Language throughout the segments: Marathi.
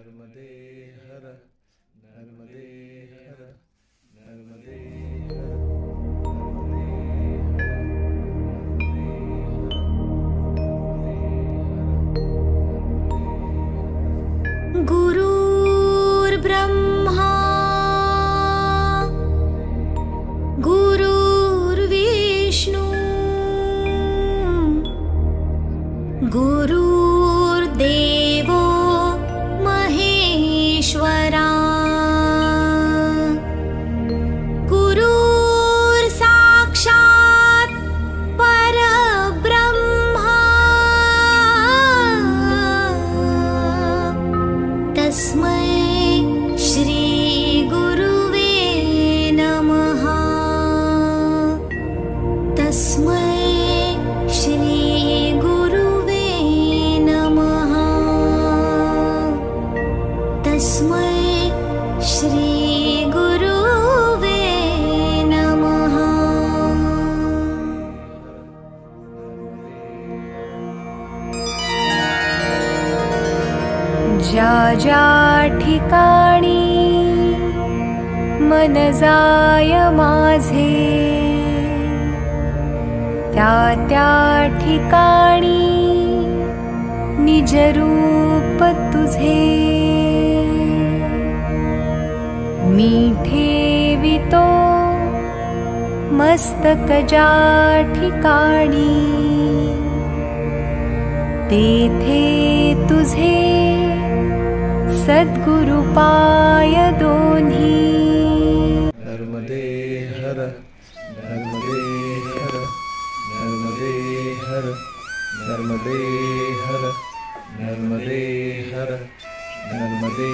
नर्मदे हर नर्मदे हर नर्मदे हर गुरुर्ब्रह्मा गुरुर्विष्णु गुरुर्देवो महेश्वरा गुरुर्साक्षात् परब्रह्मा तस्मै श्री गुरुवे नमः। तस्मै श्री गुरुवे नमः। तस्मै श्री गुरुवे नमः। ज्या ज्या ठिकाणी मन जाय माझे त्या त्या ठिकाणी निज रूप तुझे मी ठेवितो मस्तक ज्या ठिकाणी तेथे तुझे सद्गुरु पाय दोन्ही। नर्मदे हर नर्मदे हर नर्मदे हर नर्मदे हर नर्मदे हर नर्मदे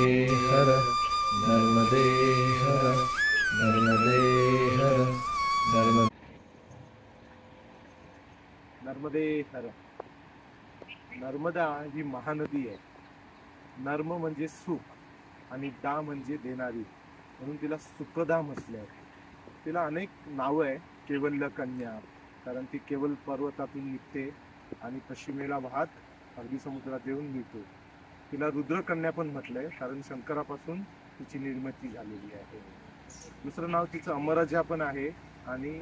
हर नर्मदे हर नर्मदे हर नर्मदे हर। नर्मदा ही महानदी आहे। नर्म म्हणजे सुख आणि दा म्हणजे देणारी, म्हणून तिला सुखदा म्हटले आहे। तिला अनेक नावं आहे। केवल्य कन्या, कारण ती केवल पर्वतातून निघते आणि पश्चिमेला वाहत अरबी समुद्रात येऊन मिळते। तिला रुद्रकन्या पण म्हटलंय, कारण शंकरापासून तिची निर्मिती झालेली आहे। दुसरं नाव तिचं अमराजा पण आहे आणि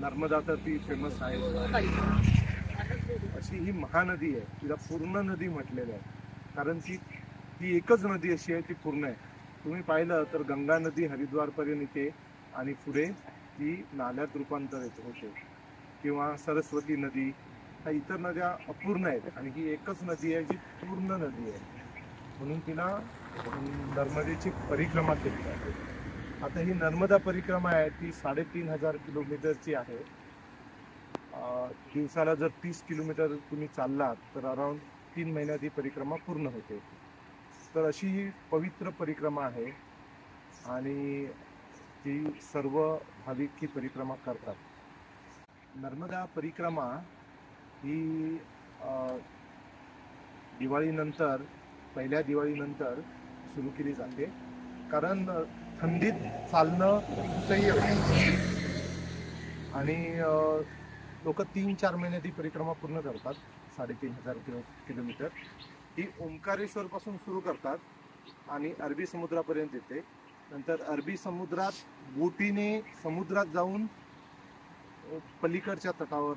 नर्मदा तर ती फेमस आहे। अशी ही महानदी आहे। तिला पूर्ण नदी म्हटलेलं आहे, कारण ती एकच नदी अशी आहे ती पूर्ण आहे। तुम्ही पाहिलं तर गंगा नदी हरिद्वारपर्यंत येते आणि पुढे ती नाल्यात रूपांतर होते, किंवा सरस्वती नदी, ह्या इतर नद्या अपूर्ण आहेत आणि ही एकच नदी आहे जी पूर्ण नदी आहे, म्हणून तिला नर्मदेची परिक्रमा केली जाते। आता ही नर्मदा परिक्रमा आहे ती 3500 किलोमीटरची आहे। दिवसाला जर 30 किलोमीटर तुम्ही चाललात तर अराउंड 3 महिन्यात ही परिक्रमा पूर्ण होते। तर अशी ही पवित्र परिक्रमा आहे आणि ती सर्व भाविक ही परिक्रमा करतात। नर्मदा परिक्रमा ही दिवाळीनंतर, पहिल्या दिवाळीनंतर सुरू केली जाते, कारण थंडीत चालणं सही आहे आणि लोक 3-4 महिन्यात ही परिक्रमा पूर्ण करतात। 3500 किलोमीटर ही ओंकारेश्वर पासून सुरू करतात आणि अरबी समुद्रापर्यंत येते। नंतर अरबी समुद्रात बोटीने समुद्रात जाऊन पलीकडच्या तटावर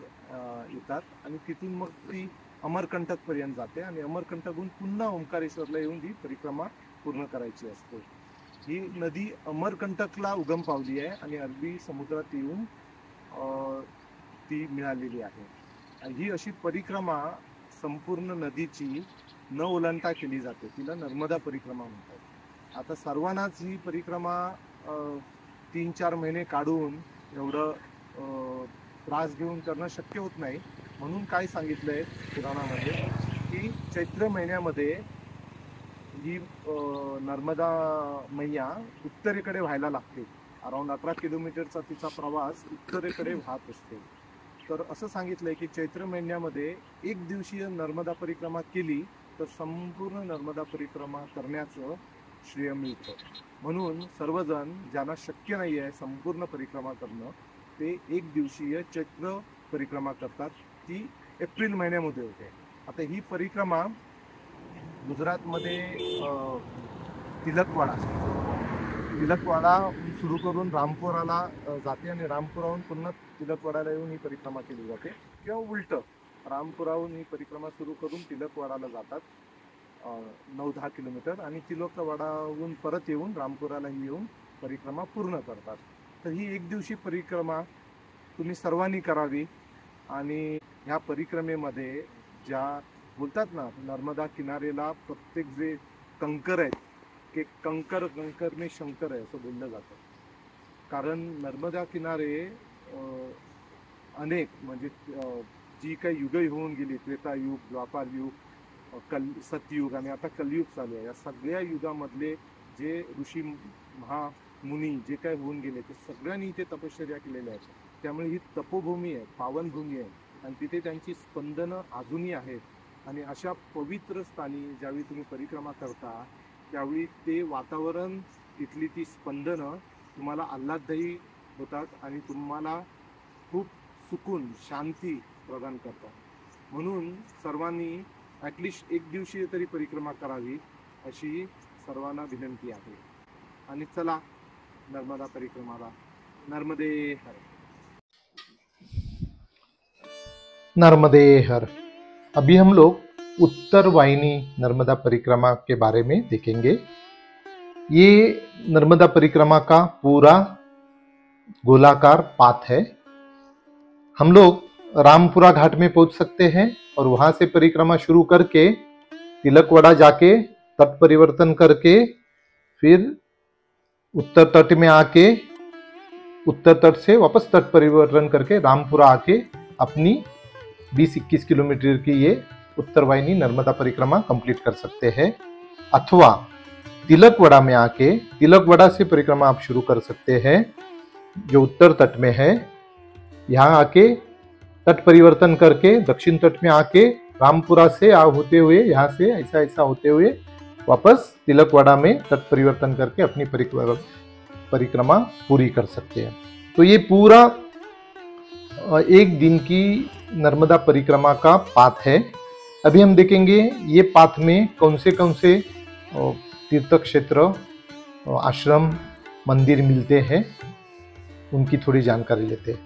येतात आणि तिथून मग ती अमरकंटक पर्यंत जाते आणि अमरकंटकहून पुन्हा ओंकारेश्वरला येऊन ही परिक्रमा पूर्ण करायची असते। ही नदी अमरकंटकला उगम पावली आहे आणि अरबी समुद्रात येऊन ती मिळालेली आहे। ही अशी परिक्रमा संपूर्ण नदीची न ओलांडता केली जाते, तिला नर्मदा परिक्रमा म्हणतात। आता सर्वांनाच ही परिक्रमा 3-4 महिने काढून एवढं त्रास घेऊन करणं शक्य होत नाही, म्हणून काय सांगितलंय पुराणामध्ये की चैत्र महिन्यामध्ये ही नर्मदा मैया उत्तरेकडे व्हायला लागते। अराउंड 18 किलोमीटरचा तिचा प्रवास उत्तरेकडे वाहत असते। तर असं सांगितलंय की चैत्र महिन्यामध्ये 1 दिवसीय नर्मदा परिक्रमा केली तर संपूर्ण नर्मदा परिक्रमा करण्याचं श्रेय मिळतं। म्हणून सर्वजण ज्यांना शक्य नाही आहे संपूर्ण परिक्रमा करणं, ते 1 दिवसीय चैत्र परिक्रमा करतात, ती एप्रिल महिन्यामध्ये होते। आता ही परिक्रमा गुजरातमध्ये तिलकवाडा सुरू करून रामपुराला जाते आणि रामपुराहून पुन्हा तिलकवाडाला येऊन ही परिक्रमा केली जाते, किंवा उलट रामपुराहून ही परिक्रमा सुरू करून तिलकवाडाला जातात 9-10 किलोमीटर, आणि तिलकवाडाहून परत येऊन रामपुरालाही येऊन परिक्रमा पूर्ण करतात. तर ही एक दिवशी परिक्रमा तुम्ही सर्वांनी करावी. आणि ह्या परिक्रमेमध्ये ज्या बोलतात ना, नर्मदा किनारेला प्रत्येक जे कंकर आहेत की कंकर में शंकर आहे असं बोललं जातं. कारण नर्मदा किनारे अनेक म्हणजे जी काही युग होऊन गेली, त्रेतायुग, द्वापार युग, सतयुग आणि आता कलियुग चालू आहे, या सगळ्या युगामधले जे ऋषी महामुनी जे काही होऊन गेले ते सगळ्यांनी इथे तपश्चर्या केलेल्या आहेत. त्यामुळे ही तपोभूमी आहे, पावनभूमी आहे, आणि तिथे त्यांची स्पंदनं अजूनही आहेत. आणि अशा पवित्र स्थानी ज्यावेळी तुम्ही परिक्रमा करता त्यावेळी ते वातावरण, तिथली ती स्पंदनं तुम्हाला आल्हाददायी होतात आणि तुम्हाला खूप सुकून, शांती प्रदान करतात. म्हणून सर्वांनी ॲटलिस्ट एक दिवशी तरी परिक्रमा करावी अशी सर्वांना विनंती आहे. आणि चला नर्मदा परिक्रमाला. नर्मदे हर. नर्मदे हर. अभी हम लोग उत्तर वाहिनी नर्मदा परिक्रमा के बारे में देखेंगे. ये नर्मदा परिक्रमा का पूरा गोलाकार पाथ है. हम लोग रामपुरा घाट में पहुंच सकते हैं और वहां से परिक्रमा शुरू करके तिलकवाड़ा जाके तट परिवर्तन करके फिर उत्तर तट में आके उत्तर तट से वापस तट परिवर्तन करके रामपुरा आके अपनी 20-21 किलोमीटर की ये उत्तर वाहिनी नर्मदा परिक्रमा कंप्लीट कर सकते हैं. अथवा तिलकवाड़ा में आके तिलकवाड़ा से परिक्रमा आप शुरू कर सकते हैं जो उत्तर तट में है. यहाँ आके तट परिवर्तन करके दक्षिण तट में आके रामपुरा से होते हुए यहाँ से ऐसा ऐसा होते हुए वापस तिलकवाड़ा में तट परिवर्तन करके अपनी परिक्रमा पूरी कर सकते हैं. तो ये पूरा एक दिन की नर्मदा परिक्रमा का पाथ है. अभी हम देखेंगे ये पाथ में कौन से तीर्थ क्षेत्र, आश्रम, मंदिर मिलते हैं, उनकी थोड़ी जानकारी लेते हैं.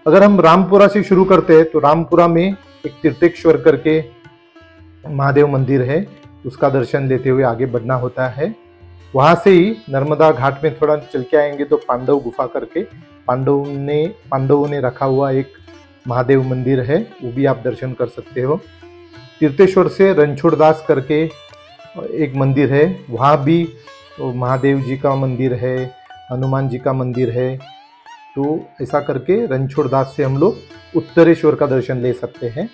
अगर हम रामपुरा से शुरू करते हैं तो रामपुरा में एक तीर्थेश्वर करके महादेव मंदिर है, उसका दर्शन लेते हुए आगे बढ़ना होता है. वहां से ही नर्मदा घाट में थोड़ा चल के आएंगे तो पांडव गुफा करके पांडवों ने रखा हुआ एक महादेव मंदिर है, वो भी आप दर्शन कर सकते हो. तीर्थेश्वर से रणछोड़दास करके एक मंदिर है, वहाँ भी महादेव जी का मंदिर है, हनुमान जी का मंदिर है. तो ऐसा करके रणछोड़दास से हम लोग उत्तरेश्वर का दर्शन ले सकते हैं.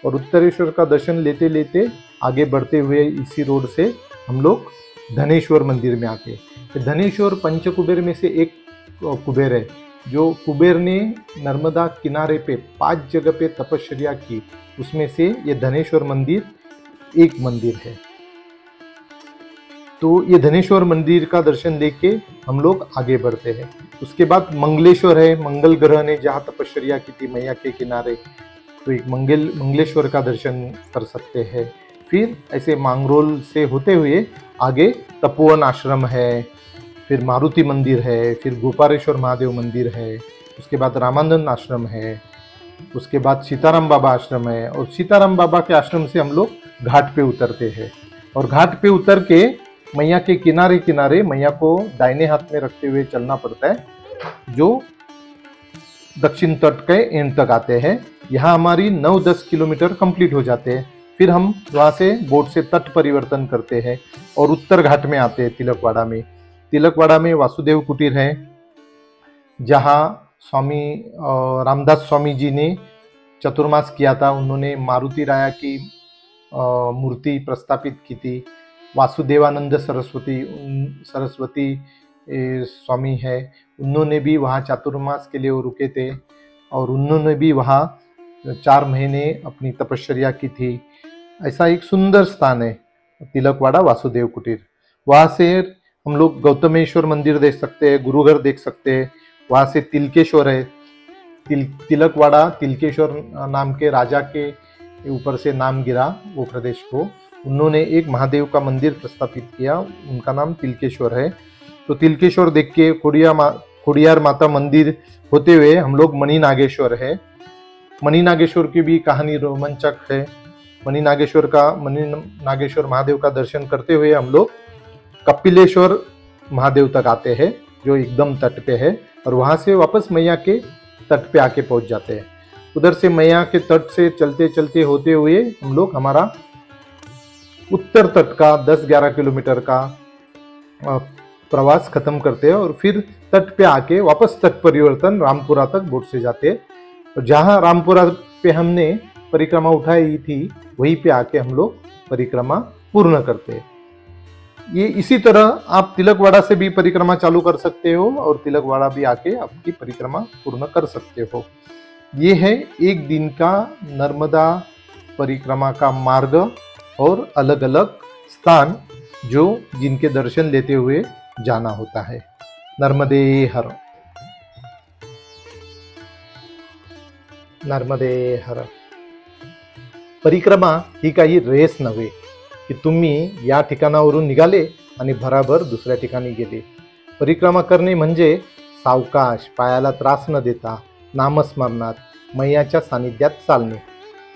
और उत्तरेश्वर का दर्शन लेते लेते आगे बढ़ते हुए इसी रोड से हम लोग धनेश्वर मंदिर में आते हैं. धनेश्वर पंचकुबेर में से एक कुबेर है, जो कुबेर ने नर्मदा किनारे पे 5 जगह पे तपश्चर्या की, उसमें से ये धनेश्वर मंदिर एक मंदिर है. तो ये धनेश्वर मंदिर का दर्शन लेके हम लोग आगे बढ़ते हैं. उसके बाद मंगलेश्वर है, मंगल ग्रह ने जहाँ तपश्चर्या की थी मैया के किनारे, तो एक मंगलेश्वर का दर्शन कर सकते हैं. फिर ऐसे मांगरोल से होते हुए आगे तपोवन आश्रम है, फिर मारुति मंदिर है, फिर गोपालेश्वर महादेव मंदिर है, उसके बाद रामानंद आश्रम है, उसके बाद सीताराम बाबा आश्रम है. और सीताराम बाबा के आश्रम से हम लोग घाट पे उतरते हैं. और घाट पे उतर के मैया के किनारे किनारे मैया को दाहिने हाथ में रखते हुए चलना पड़ता है, जो दक्षिण तट के एंड तक आते हैं. यहाँ हमारी 9-10 किलोमीटर कंप्लीट हो जाते हैं. फिर हम वहाँ से बोट से तट परिवर्तन करते हैं और उत्तर घाट में आते हैं तिलकवाड़ा में. तिलकवाड़ा में वासुदेव कुटीर है, जहाँ स्वामी रामदास स्वामी जी ने चतुर्मास किया था. उन्होंने मारुति राया की मूर्ति प्रस्थापित की थी. वासुदेवानंद सरस्वती स्वामी है, उन्होंने भी वहाँ चातुर्मास के लिए वो रुके थे और उन्होंने भी वहाँ 4 महीने अपनी तपश्चर्या की थी. ऐसा एक सुंदर स्थान है तिलकवाड़ा वासुदेव कुटीर. वहाँ से हम लोग गौतमेश्वर मंदिर देख सकते हैं, गुरुघर देख सकते हैं. वहाँ से तिलकेश्वर है. तिलकवाड़ा तिलकेश्वर नाम के राजा के ऊपर से नाम गिरा वो प्रदेश को. उन्होंने एक महादेव का मंदिर प्रस्थापित किया, उनका नाम तिलकेश्वर है। तो तिलकेश्वर देख के खोडियार माता मंदिर होते हुए हम लोग मणि नागेश्वर है। मणि नागेश्वर की भी कहानी रोमांचक है। मणि नागेश्वर महादेव का दर्शन करते हुए हम लोग कपिलेश्वर महादेव तक आते हैं, जो एकदम तट पे है, और वहां से वापस मैया के तट पे आके पहुंच जाते हैं। उधर से मैया के तट से चलते चलते होते हुए हम लोग हमारा उत्तर तट का 10-11 किलोमीटर का प्रवास खत्म करते हैं, और फिर तट पे आके वापस तट परिवर्तन रामपुरा तक बोट से जाते हैं। और जहाँ रामपुरा पे हमने परिक्रमा उठाई थी वहीं पे आके हम लोग परिक्रमा पूर्ण करते हैं। ये इसी तरह आप तिलकवाड़ा से भी परिक्रमा चालू कर सकते हो और तिलकवाड़ा भी आके आपकी परिक्रमा पूर्ण कर सकते हो। ये है एक दिन का नर्मदा परिक्रमा का मार्ग और अलग अलग स्थान जो जिनके दर्शन लेते हुए जाना होता है। नर्मदे हर, नर्मदे हर। परिक्रमा ही काही रेस नव्हे की तुम्ही या ठिकाणावरून निघाले आणि भराभर दुसऱ्या ठिकाणी गेले। परिक्रमा करणे म्हणजे सावकाश, पायाला त्रास न देता नामस्मरणात मैयाच्या सानिध्यात चालणे।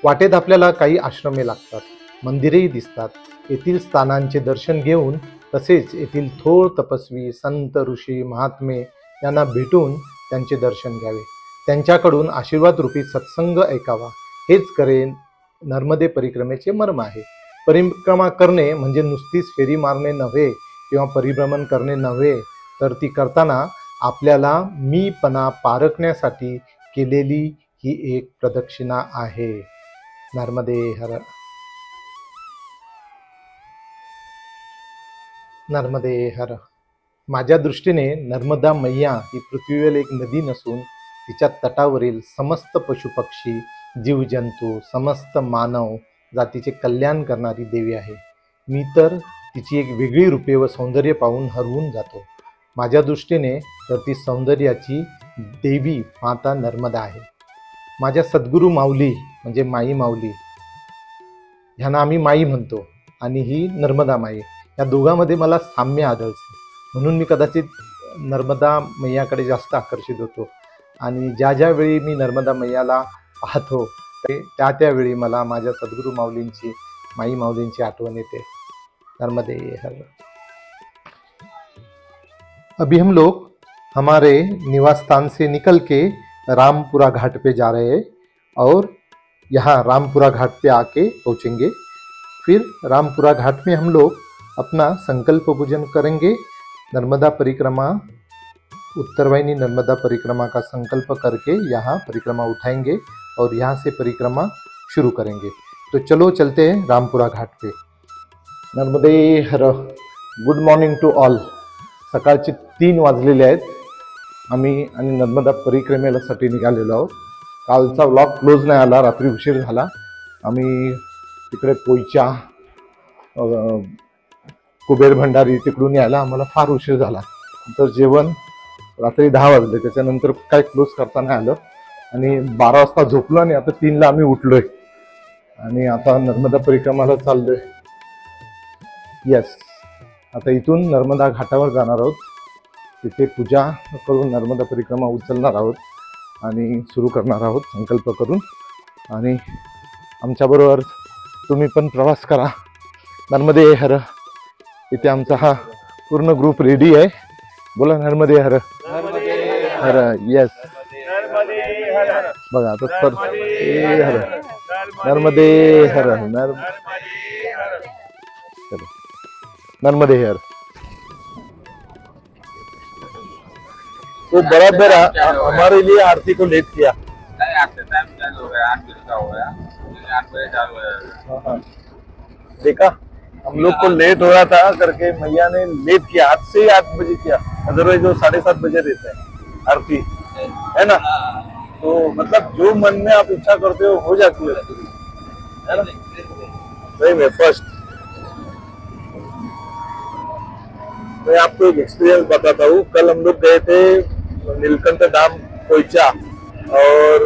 वाटेत आपल्याला काही आश्रमे लागतात, मंदिरेही दिसतात। येथील स्थानांचे दर्शन घेऊन तसेच येथील थोर तपस्वी, संत, ऋषी, महात्मे यांना भेटून त्यांचे दर्शन घ्यावे, त्यांच्याकडून आशीर्वाद रूपी सत्संग ऐकावा। हेच करेन नर्मदे परिक्रमेचे मर्म आहे। परिक्रमा करणे म्हणजे नुसतीच फेरी मारणे नव्हे किंवा परिभ्रमण करणे नव्हे, तर ती करताना आपल्याला मीपणा पारखण्यासाठी केलेली ही एक प्रदक्षिणा आहे। नर्मदे हर, नर्मदे हर। माझ्या दृष्टीने नर्मदा मैया ही पृथ्वीवर एक नदी नसून तिच्या तटावरील समस्त पशुपक्षी, जीवजंतू, समस्त मानव जातीचे कल्याण करणारी देवी आहे। मी तर तिची एक वेगळी रूपे व सौंदर्य पाहून हरवून जातो। माझ्या दृष्टीने तर ती सौंदर्याची देवी माता नर्मदा आहे। माझ्या सद्गुरू माऊली म्हणजे माई माऊली, ह्यांना आम्ही माई म्हणतो, आणि ही नर्मदा माई, या दोघांमध्ये मला साम्य आढळते। म्हणून मी कदाचित नर्मदा मैयाकडे जास्त आकर्षित होतो, आणि ज्या ज्या वेळी मी नर्मदा मैयाला पाहतो त्या त्यावेळी मला माझ्या सद्गुरू माऊलींची, माई माऊलींची आठवण येते। नर्मदे हर। अभी हम लोग हमारे निवास स्थान से निकल के रामपुरा घाट पे जा रहे हैं और यहाँ रामपुरा घाट पे आके पहुँचेंगे। फिर रामपुरा घाट में हम लोग अपना संकल्प पूजन करेंगे। नर्मदा परिक्रमा, उत्तरवाहिनी नर्मदा परिक्रमा का संकल्प करके यहाँ परिक्रमा उठाएंगे और यहाँ से परिक्रमा शुरू करेंगे। तो चलो चलते हैं रामपुरा घाट पे। नर्मदे हर। Good morning to all. सकाळचे 3 वाजलेले आहेत। आम्ही आणि नर्मदा परिक्रमेसाठी निघालेलो आहोत। कालचा व्लॉग क्लोज नाही आला, रात्री उशीर झाला। आम्ही तिकडे पोईचा, कुबेर भंडारी तिकडून यायला आम्हाला फार उशीर झाला। तर जेवण रात्री 10 वाजले, त्याच्यानंतर काय क्लोज करता नाही आलं आणि 12 वाजता झोपलो आणि आता 3ला आम्ही उठलोय आणि आता नर्मदा परिक्रमाला चाललोय। यस, आता इथून नर्मदा घाटावर जाणार आहोत, तिथे पूजा करून नर्मदा परिक्रमा उचलणार आहोत आणि सुरू करणार आहोत संकल्प करून। आणि आमच्याबरोबर तुम्ही पण प्रवास करा। नर्मदे हर। इथे आमचा हा पूर्ण ग्रुप रेडी आहे। बोला नर्मदे हर हर। यस, बघा आता सर हर नर्मदे हर नर्मदे हर। तो बराबर हमारे लिए आरती को लेट किया। देखा, हम लोग को लेट हो रहा था करके मैया ने लेट किया। आज से ही 8 बजे किया, अदरवाइज वो 7:30 बजे रहता है आरती, है ना। तो मतलब जो मन में आप इच्छा करते हो जाती है ना। वही मैं फर्स्ट, मैं आपको एक एक्सपीरियंस बताता हूँ। कल हम लोग गए थे नीलकंठ धाम पोईचा और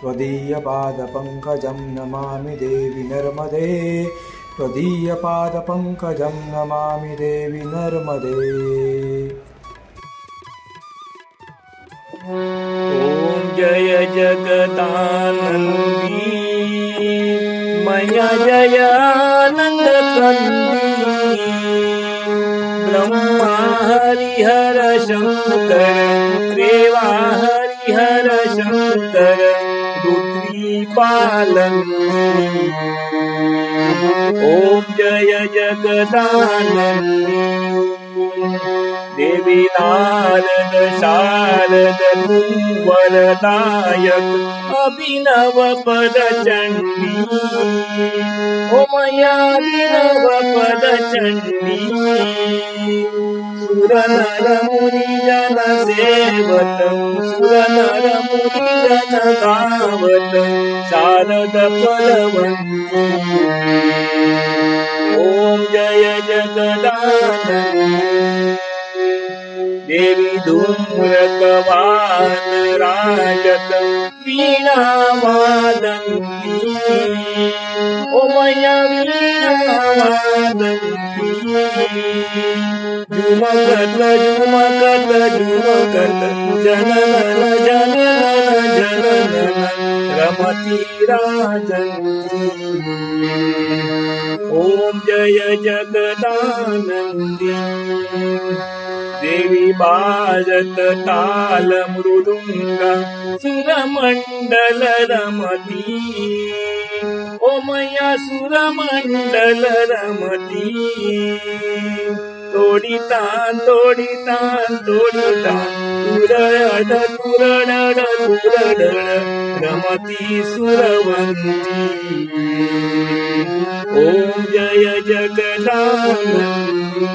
त्वदीयपादपङ्कजं नमामि देवि नर्मदे त्वदीयपादपङ्कजं नमामि देवि नर्मदे। ॐ जय जगदानन्दी मया जयानन्दकन्दी ब्रह्मा हरिहर शङ्कर देवा हरिहर शङ्कर रुद्रीपालन्दी। ॐ जय जगदानन्दी देवी नारद शारद वरदायक अभिनव पद चंडी। ओ मया अभिनव पद चंडी सुर नर मुनि जन सेवत सुर नर मुनि जन गावत शारद पदवंती। ओम जय जगदानंदी देवी धूम्रकवान राजत वीणा वादंती। ओ मया वीणा वादंती झुमकत झुमकत झुमकत जननन जननन जननन रमती राजंती। ओम जय जगदानंदी देवी बाजत ताल मृदुंग सुरमंडल रमती। ओ मया सुरमंडल रमती तोडितान तोडितान तोडितान तुरड तुरड तुरड रमती सुरवंती। ओम जय जगदानंदी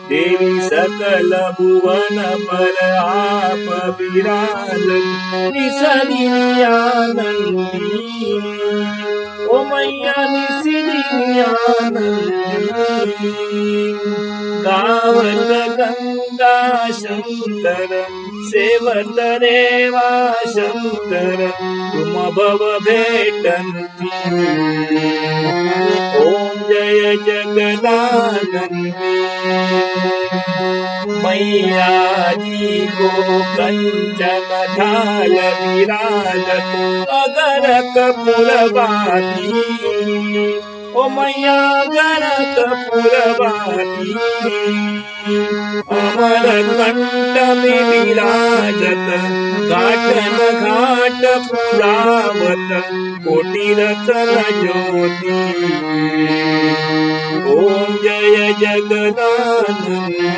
देवी सकल भुवन पर आप विराज निसरियानंदी। ओ मैया निसरियानंदी गावत गंगा शंकर सेवत रेवा शंकर तुम भव भेटंती। ओम जय जगदानंदी मैया जी को कंचन ढाल विराजत अगर कपूरवाती। ओ मैया अगर कपूरवाती अमर कंठ में विराजत घाटन घाट पुरावत कोटि रतन ज्योति। ओम जय जगदानंदी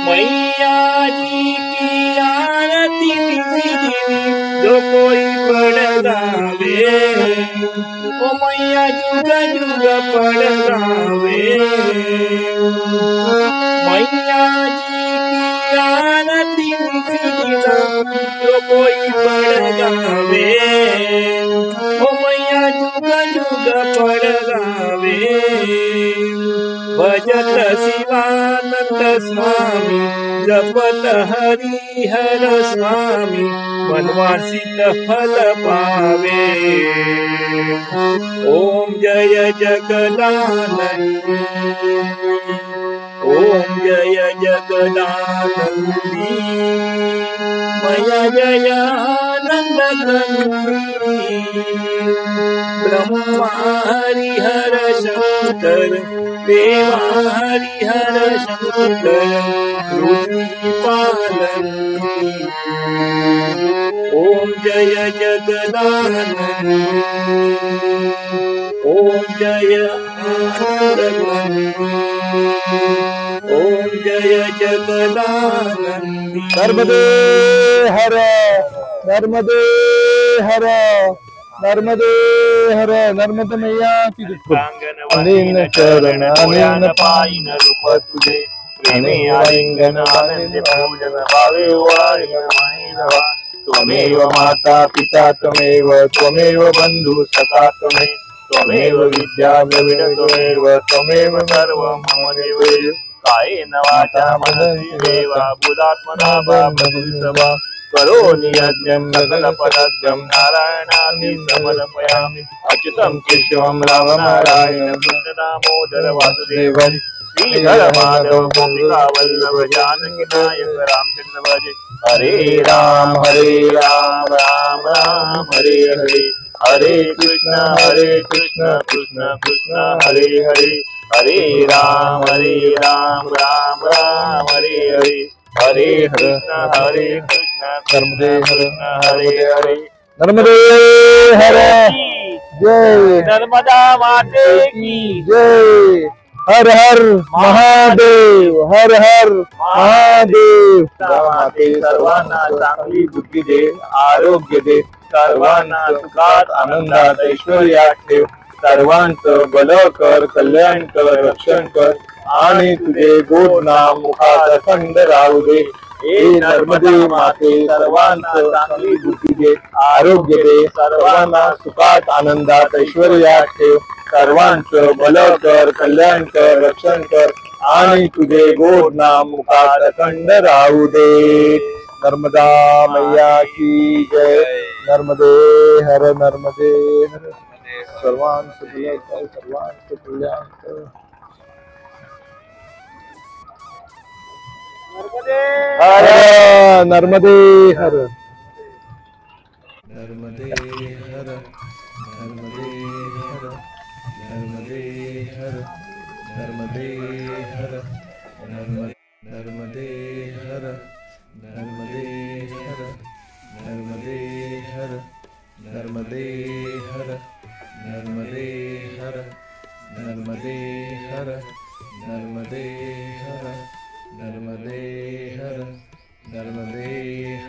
मैया जी की आरती जो कोई पढ़ गावे। ओ मैया जुग जुग पढ़ गावे। मैया जी की आरती जो कोई पढ़ गावे। ओ मैया जुग जुग पढ़ गावे। भजत शिवानंद स्वामी जपत हरिहर स्वामी वनवासित फल पावे। ओम जय जगदानंदी ओम जय जगदानंदी मया जयानंद गंगी ब्रह्मा हरिहर शंकर देवा हरिहर शंकर रुद्रीपालन्ति। ओम जय जगदानंदी ओम जय आनंदमंदी ओम जय जगदानंदी। नर्मदे हर नर्मदे हर नर्मदे हर नर्मदे मैया की अनिन चरण अनिन पायिन रूप तुझे प्रेमे आलिंगन आनंद पूजन भावे वारिणवा। त्वमेव माता पिता त्वमेव त्वमेव बंधु सखा त्वमेव विद्या द्रविण त्वमेव सर्वं मम देव। कायेन वाचा मनसेवा बुधात्मना वा बहुसवा करोमि यज्ञं सकलपदज्ञं नारायणाति समर्पयामि अच्युतं केशवं रामनारायण कृष्ण दामोदर वासुदेवं श्रीधर माधव गोपिका वल्लभ जानकी नायक रामचंद्र भजे हरे राम राम राम हरे हरे हरे कृष्ण कृष्ण कृष्ण हरे हरे हरे राम राम राम हरे हरे हरे कृष्ण नर्मदे हरे हरे नर्मदे हर जय नर्मदा माते की जय हर हर महादेव हर हर महादेव माते सर्वांना चांगली बुद्धी दे आरोग्य दे सर्वांना सुखात आनंदात ऐश्वर्यात ठेव सर्वांचं भल कर कल्याण कर रक्षण कर आणि तुझे गोड नाम मुखात अखंड राहू दे हे नर्मदे माते सर्वांना चांगली बुद्धी दे आरोग्य दे सर्वांना सुखात आनंदात ऐश्वर्यात ठेव सर्वांचं भल कर कल्याण कर रक्षण कर आणि तुझे गोड नाम मुखात अखंड राहू दे नर्मदा मैया की जय नर्मदे हर सर्वांचं भलं कर सर्वांचं कल्याण कर हर नर्मदे हर नर्मदे हर नर्मदे हर नर्मदे हर नर्मदे हर नर्मदे हर नर्मदे हर नर्मदे हर नर्मदे हर नर्मदे हर नर्मदे हर नर्मदे हर नर्मदे हर नर्मदे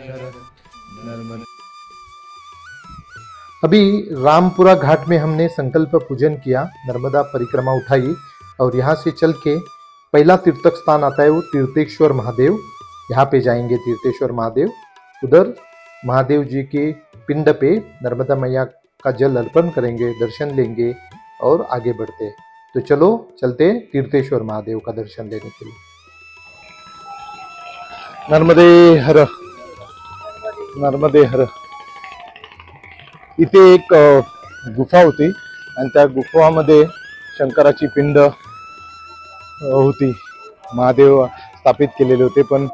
हर नर्मदे। अभी रामपुरा घाट में हमने संकल्प पूजन किया, नर्मदा परिक्रमा उठाई और यहाँ से चल के पहला तीर्थक स्थान आता है वो तीर्थेश्वर महादेव। यहाँ पे जाएंगे तीर्थेश्वर महादेव, उधर महादेव जी के पिंड पे नर्मदा मैया का जल अर्पण करेंगे, दर्शन लेंगे और आगे बढ़ते। तो चलो चलते तीर्थेश्वर महादेव का दर्शन लेने के लिए। नर्मदे हर नर्मदे हर। इथे एक गुफा होती आणि त्या गुफामध्ये शंकराची पिंड होती, महादेव स्थापित केलेले होते, पण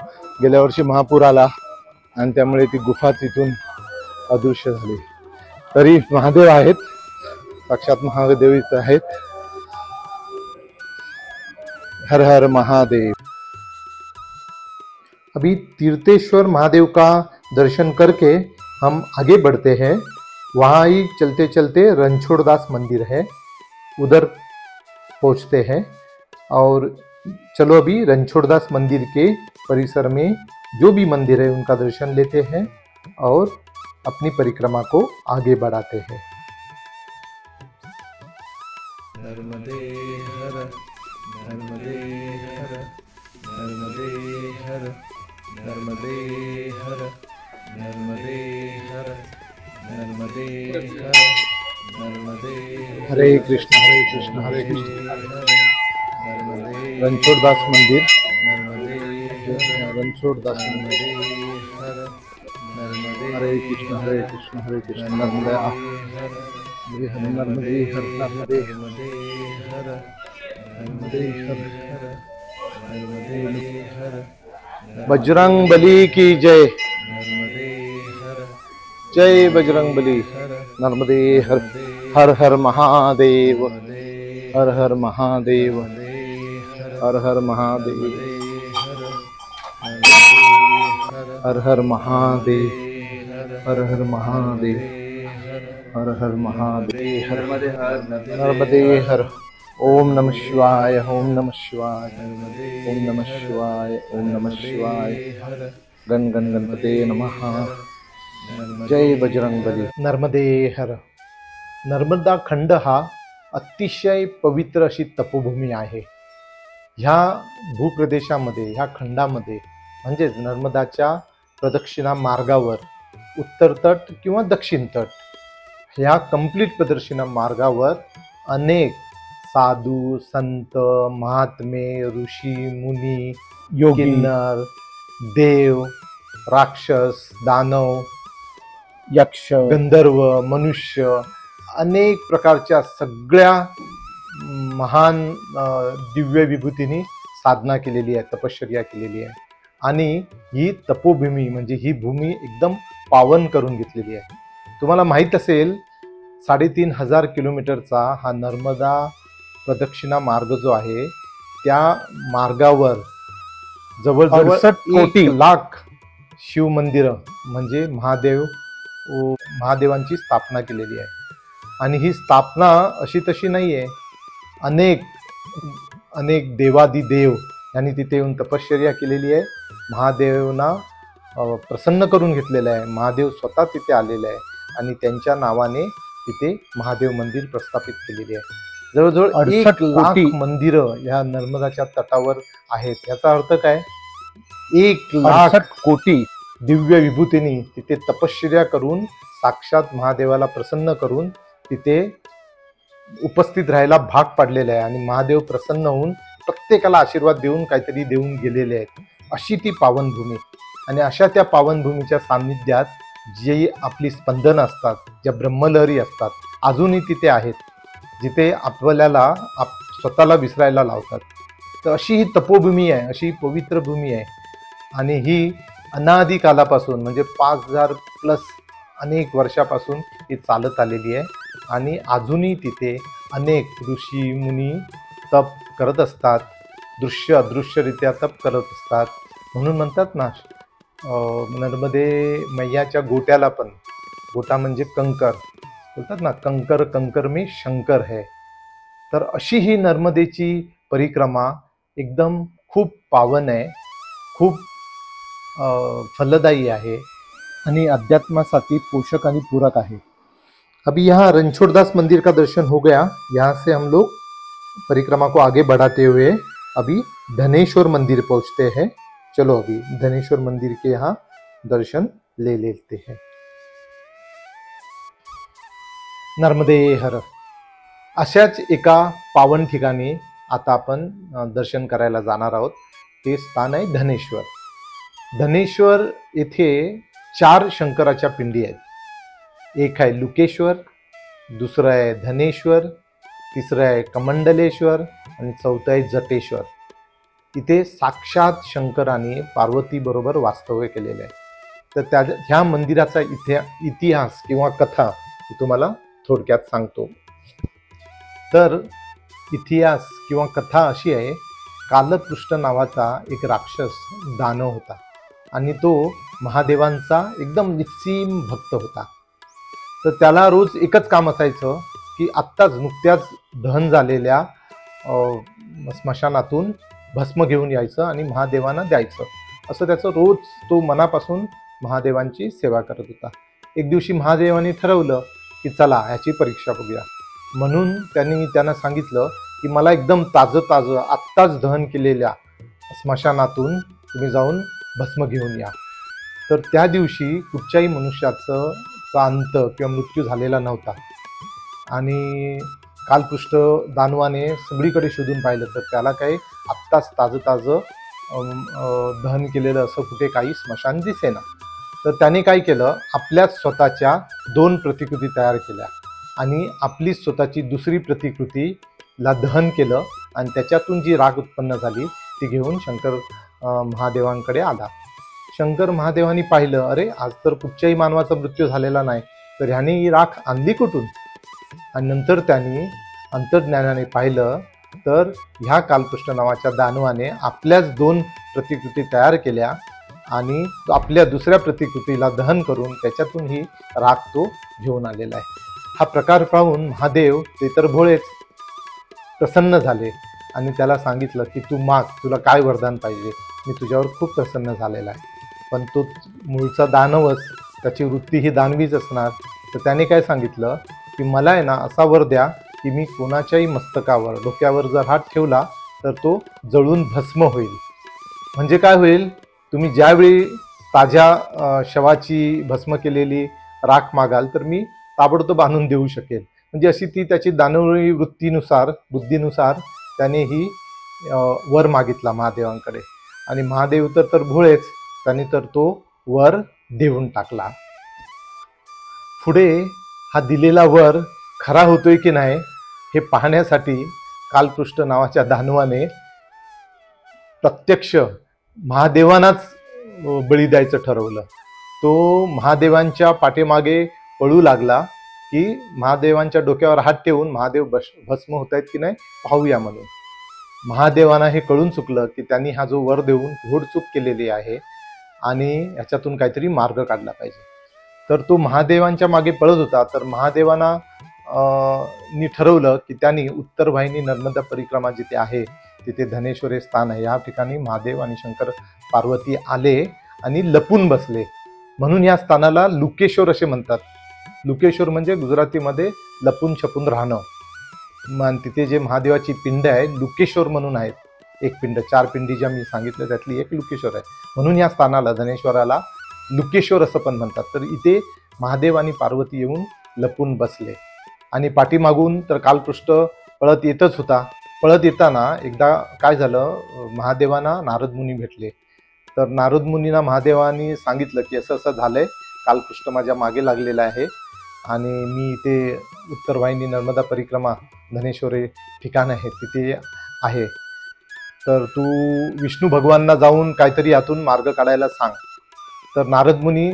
गेल्या वर्षी महापूर आला आणि त्यामुळे ती गुफाच इथून अदृश्य झाली। तरी महादेव आहेत, साक्षात महादेव इथे आहेत। हर हर महादेव। अभी तीर्थेश्वर महादेव का दर्शन करके हम आगे बढ़ते हैं। वहाँ ही चलते चलते रणछोड़दास मंदिर है, उधर पहुँचते हैं। और चलो अभी रणछोड़दास मंदिर के परिसर में जो भी मंदिर है उनका दर्शन लेते हैं और अपनी परिक्रमा को आगे बढ़ाते हैं। नर्मदे हर नर्मदे हर नर्मदे हर नर्मदे हर नर्मदे हर नर्मदे हर नर्मदे हरे कृष्ण हरे कृष्ण। रणछोड़दास मंदिर, रणछोड़दास मंदिर। हरे कृष्ण हरे कृष्ण नर्मदे नर्मदे हर नर्मदे बजरंग बली की जय, जय बजरंग बली। नर्मदे हर हर हर महादेव, हर हर महादेव, हर हर महादेव, हर हर महादेव, हर हर महादेव, हर हर महादेव। नर्मदे हर। ओम नमः शिवाय, ओम नमः शिवाय, ओम नमः शिवाय, ओम नमः शिवाय। गण गण गणपते नमः। जय बजरंग बली। नर्मदे हर। नर्मदा खंड हा अतिशय पवित्र अशी तपोभूमी आहे। ह्या भूप्रदेशामध्ये, ह्या खंडामध्ये म्हणजेच नर्मदाच्या प्रदक्षिणा मार्गावर उत्तर तट किंवा दक्षिण तट ह्या कंप्लीट प्रदक्षिणा मार्गावर अनेक साधू संत महात्मे ऋषी मुनी योगिनर देव राक्षस, दानव, यक्ष, गंधर्व, मनुष्य, अनेक प्रकारच्या सगळ्या महान दिव्य विभूतींनी साधना केलेली आहे, तपश्चर्या केलेली आहे. आणि ही तपोभूमी म्हणजे ही भूमी एकदम पावन करून घेतलेली आहे. तुम्हाला माहीत असेल 3,500 किलोमीटरचा हा नर्मदा प्रदक्षिणा मार्ग जो आहे, त्या मार्गावर जवळजवळ 68 कोटी 1 लाख शिव मंदिरं म्हणजे महादेवांची स्थापना केलेली आहे. आणि ही स्थापना अशी तशी नाही आहे. अनेक अनेक देवादिदेव यांनी तिथे येऊन तपश्चर्या केलेली आहे. महादेवांना प्रसन्न करून घेतलेलं आहे. महादेव स्वतः तिथे आलेले आहे आणि त्यांच्या नावाने तिथे महादेव मंदिर प्रस्थापित केलेली आहे. जवळजवळ 1 लाख मंदिरं ह्या नर्मदाच्या तटावर आहेत. याचा अर्थ काय? 1 लाख कोटी दिव्य विभूतींनी तिथे तपश्चर्या करून साक्षात महादेवाला प्रसन्न करून तिथे उपस्थित राहायला भाग पाडलेला आहे. आणि महादेव प्रसन्न होऊन प्रत्येकाला आशीर्वाद देऊन काहीतरी देऊन गेलेले आहेत. अशी ती पावनभूमी. आणि अशा त्या पावनभूमीच्या सान्निध्यात जी आपली स्पंदनं असतात, ज्या ब्रह्मलहरी असतात, अजूनही तिथे आहेत, जिथे आपल्याला स्वतःला विसरायला लावतात. तर अशी ही तपोभूमी आहे, अशी पवित्र भूमी आहे. आणि ही अनादी कालापासून म्हणजे 5,000 प्लस अनेक वर्षापासून ही चालत आलेली आहे. आणि अजूनही तिथे अनेक ऋषी मुनी तप करत असतात, दृश्य अदृश्यरित्या तप करत असतात. म्हणून म्हणतात ना, नर्मदे मैयाच्या गोट्याला पण, गोटा म्हणजे कंकर, बोलतात ना, कंकर कंकर में शंकर है. तर अशी ही नर्मदेची परिक्रमा एकदम खूप पावन आहे, खूप फलदायी आहे आणि अध्यात्मासाठी पोषक आणि पूरक आहे. अभी यहाँ रणछोड़दास मंदिर का दर्शन हो गया. यहाँ से हम लोग परिक्रमा को आगे बढ़ाते हुए अभी धनेश्वर मंदिर पहुँचते हैं. चलो अभी धनेश्वर मंदिर के यहाँ दर्शन ले लेते हैं. नर्मदे हर. अशाच एका पावन ठिकाणी आता आपण दर्शन करायला जाणार आहोत. ते स्थान आहे धनेश्वर. धनेश्वर येथे 4 शंकराच्या पिंडी आहेत. एक आहे लुकेश्वर, दुसरं आहे धनेश्वर, तिसरं आहे कमंडलेश्वर आणि चौथं आहे जटेश्वर. इथे साक्षात शंकराने पार्वती बरोबर वास्तव्य केलेलं आहे. तर ह्या मंदिराचा इतिहास किंवा कथा तुम्हाला थोडक्यात सांगतो. तर इतिहास किंवा कथा अशी आहे, कालपृष्ठ नावाचा एक राक्षस दानव होता आणि तो महादेवांचा एकदम निस्सीम भक्त होता. तर त्याला रोज एकच काम असायचं की आत्ताच नुकत्याच दहन झालेल्या स्मशानातून भस्म घेऊन यायचं आणि महादेवांना द्यायचं. असं त्याचं रोज तो मनापासून महादेवांची सेवा करत होता. एक दिवशी महादेवांनी ठरवलं की चला ह्याची परीक्षा बघूया. म्हणून त्यांना सांगितलं की मला एकदम ताजं आत्ताच दहन केलेल्या स्मशानातून तुम्ही जाऊन भस्म घेऊन या. तर त्या दिवशी कुठच्याही मनुष्याचा अंत किंवा मृत्यू झालेला नव्हता. आणि कालपृष्ठ दानवाने सगळीकडे शोधून पाहिलं तर त्याला काही आत्ताच ताजं दहन केलेलं असं कुठे काही स्मशान दिसेना. तर त्याने काय केलं, आपल्या स्वतःच्या 2 प्रतिकृती तयार केल्या आणि आपली स्वतःची दुसरी प्रतिकृतीला दहन केलं आणि त्याच्यातून जी राख उत्पन्न झाली ती घेऊन शंकर महादेवांकडे आला. शंकर महादेवांनी पाहिलं, अरे आज तर कुठच्याही मानवाचा मृत्यू झालेला नाही, तर ह्याने ही राख आणली कुठून? आणि नंतर त्यांनी अंतर्ज्ञानाने पाहिलं तर ह्या कालपृष्ठ नावाच्या दानवाने आपल्याच 2 प्रतिकृती तयार केल्या आणि आपल्या दुसऱ्या प्रतिकृतीला दहन करून त्याच्यातून ही राख तो घेऊन आलेला आहे. हा प्रकार पाहून महादेव ते तर भोळेच प्रसन्न झाले आणि त्याला सांगितलं की तू माग, तुला काय वरदान पाहिजे, मी तुझ्यावर खूप प्रसन्न झालेला आहे. पण तो मूळचा दानवच, त्याची वृत्ती ही दानवीच असणार. तर त्याने काय सांगितलं की मला आहे ना असा वर द्या की मी कोणाच्याही मस्तकावर, डोक्यावर जर हात ठेवला तर तो जळून भस्म होईल. म्हणजे काय होईल, तुम्ही ज्यावेळी ताज्या शवाची भस्म केलेली राख मागाल तर मी ताबडतोब आणून देऊ शकेल. म्हणजे अशी ती त्याची दानवी वृत्तीनुसार, बुद्धीनुसार त्याने ही वर मागितला महादेवांकडे. आणि महादेव तर भोळेच, त्याने तर तो वर देऊन टाकला. पुढे हा दिलेला वर खरा होतोय की नाही हे पाहण्यासाठी कालपृष्ठ नावाच्या दानवाने प्रत्यक्ष महादेवांनाच बळी द्यायचं ठरवलं. तो महादेवांच्या पाठीमागे पळू लागला की महादेवांच्या डोक्यावर हात ठेवून महादेव भस्म होत आहेत की नाही पाहूया म्हणून. महादेवांना हे कळून चुकलं की त्यांनी हा जो वर देऊन घोडचूक केलेली आहे आणि याच्यातून काहीतरी मार्ग काढला पाहिजे. तर तो महादेवांच्या मागे पळत होता. तर महादेवांना नी ठरवलं की त्यांनी उत्तर वाहिनी नर्मदा परिक्रमा जिथे आहे तिथे धनेश्वर स्थान आहे, या ठिकाणी महादेव आणि शंकर पार्वती आले आणि लपून बसले. म्हणून या स्थानाला लुकेश्वर असे म्हणतात. लुकेश्वर म्हणजे गुजरातीमध्ये लपून छपून राहणं. आणि तिथे जे महादेवाची पिंड आहे लुकेश्वर म्हणून आहेत. एक पिंड, 4 पिंडी ज्या मी सांगितलं त्यातली एक लुकेश्वर आहे. म्हणून या स्थानाला धनेश्वराला लुकेश्वर असं पण म्हणतात. तर इथे महादेव आणि पार्वती येऊन लपून बसले आणि पाठीमागून तर कालपृष्ठ पळत येतच होता. पळत येताना एकदा काय झालं, महादेवांना नारद मुनी भेटले. तर नारद मुनींना महादेवांनी सांगितलं की असं असं झालंय, कालपृष्ठ माझ्या मागे लागलेलं आहे आणि मी इथे उत्तर वाहिनी नर्मदा परिक्रमा धनेश्वरी ठिकाण आहे तिथे आहे. तर तू विष्णू भगवानांना जाऊन काहीतरी यातून मार्ग काढायला सांग. तर नारद मुनी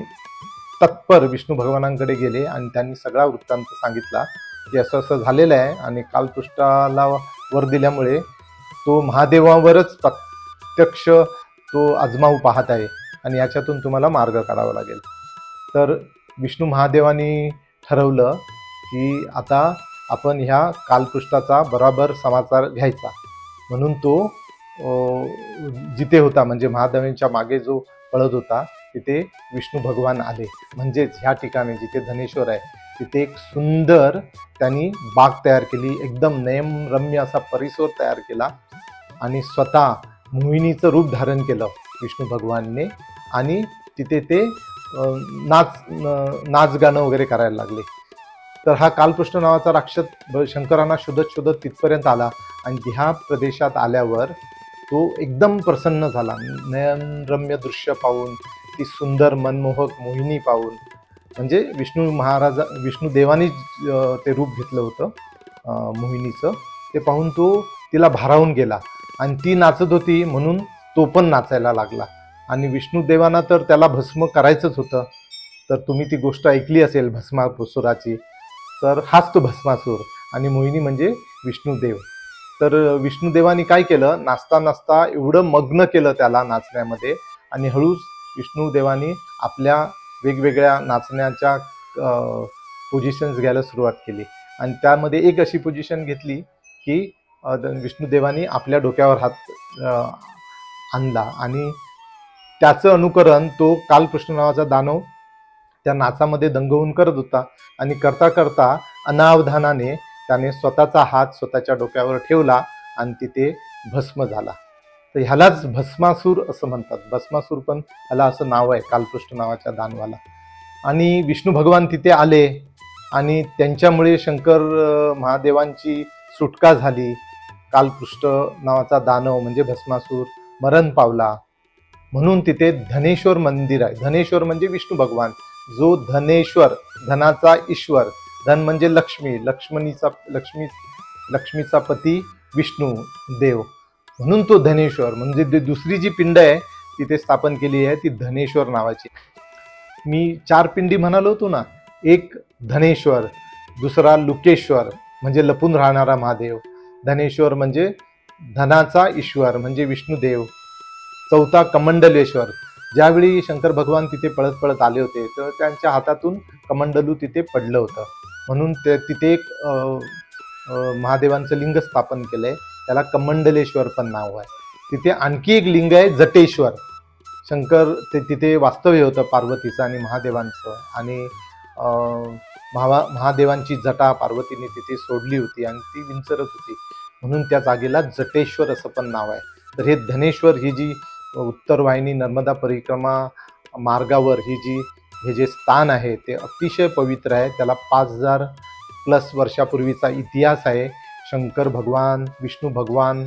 तत्पर विष्णू भगवानांकडे गेले आणि त्यांनी सगळा वृत्तांत सांगितला की असं असं झालेलं आहे आणि कालपृष्ठाला वर दिल्यामुळे तो महादेवावरच प्रत्यक्ष तो आजमावू पाहत आहे आणि याच्यातून तुम्हाला मार्ग काढावा लागेल. तर विष्णू महादेवांनी ठरवलं की आता आपण ह्या कालपृष्ठाचा बरोबर समाचार घ्यायचा. म्हणून तो जिथे होता म्हणजे महादेवांच्या मागे जो पळत होता तिथे विष्णू भगवान आले. म्हणजेच ह्या ठिकाणी जिथे धनेश्वर आहे तिथे एक सुंदर त्यांनी बाग तयार केली, एकदम नयनरम्य असा परिसर तयार केला आणि स्वतः मोहिनीचं रूप धारण केलं विष्णू भगवानने आणि तिथे ते नाच गाणं वगैरे करायला लागले. तर हा कालपृष्ठ नावाचा राक्षस शंकरांना शोधत शोधत तिथपर्यंत आला आणि ह्या प्रदेशात आल्यावर तो एकदम प्रसन्न झाला. नयनरम्य दृश्य पाहून, ती सुंदर मनमोहक मोहिनी पाहून, म्हणजे विष्णू देवानी ते रूप घेतलं होतं मोहिनीचं, ते पाहून तो तिला भारावून गेला आणि ती नाचत होती म्हणून तो पण नाचायला लागला. आणि विष्णुदेवांना तर त्याला भस्म करायचंच होतं. तर तुम्ही ती गोष्ट ऐकली असेल भस्मासुराची. तर हाच तो भस्मासूर आणि मोहिनी म्हणजे विष्णुदेव. तर विष्णुदेवानी काय केलं, नाचता नाचता एवढं मग्न केलं त्याला नाचण्यामध्ये आणि हळूच विष्णुदेवानी आपल्या वेगवेगळ्या नाचण्याच्या पोझिशन्स घ्यायला सुरुवात केली आणि त्यामध्ये एक अशी पोझिशन घेतली की विष्णुदेवानी आपल्या डोक्यावर हात आणला आणि त्याचं अनुकरण तो कालकृष्ण नावाचा दानव त्या नाचामध्ये दंगवून करत होता आणि करता करता अनावधानाने त्याने स्वतःचा हात स्वतःच्या डोक्यावर ठेवला आणि तिथे भस्म झाला. तर ह्यालाच भस्मासूर असं म्हणतात. भस्मासूर पण ह्याला असं नाव आहे कालपृष्ठ नावाच्या दानवाला. आणि विष्णू भगवान तिथे आले आणि त्यांच्यामुळे शंकर महादेवांची सुटका झाली. कालपृष्ठ नावाचा दानव म्हणजे भस्मासूर मरण पावला. म्हणून तिथे धनेश्वर मंदिर आहे. धनेश्वर म्हणजे विष्णू भगवान, जो धनेश्वर, धनाचा ईश्वर, धन म्हणजे लक्ष्मी, लक्ष्मीचा पती विष्णू देव, म्हणून तो धनेश्वर. म्हणजे दुसरी जी पिंड आहे तिथे स्थापन केली आहे ती धनेश्वर नावाची. मी 4 पिंडी म्हणालो होतो ना, एक धनेश्वर, दुसरा लुकेश्वर म्हणजे लपून राहणारा महादेव, धनेश्वर म्हणजे धनाचा ईश्वर म्हणजे विष्णुदेव, चौथा कमंडलेश्वर. ज्यावेळी शंकर भगवान तिथे पळत पळत आले होते तर त्यांच्या हातातून कमंडलू तिथे पडलं होतं, म्हणून तिथे एक महादेवांचं लिंग स्थापन केलंय, त्याला कमंडलेश्वर पण नाव आहे. तिथे आणखी एक लिंग आहे जटेश्वर. शंकर तिथे वास्तव्य होतं पार्वतीचं आणि महादेवांचं आणि महादेवांची जटा पार्वतीने तिथे सोडली होती आणि ती विंचरत होती, म्हणून त्या जागेला जटेश्वर असं पण नाव आहे. तर हे धनेश्वर, ही जी उत्तर वाहिनी नर्मदा परिक्रमा मार्गावर हे जे स्थान आहे ते अतिशय पवित्र आहे. त्याला 5000+ वर्षापूर्वीचा इतिहास आहे. शंकर भगवान, विष्णू भगवान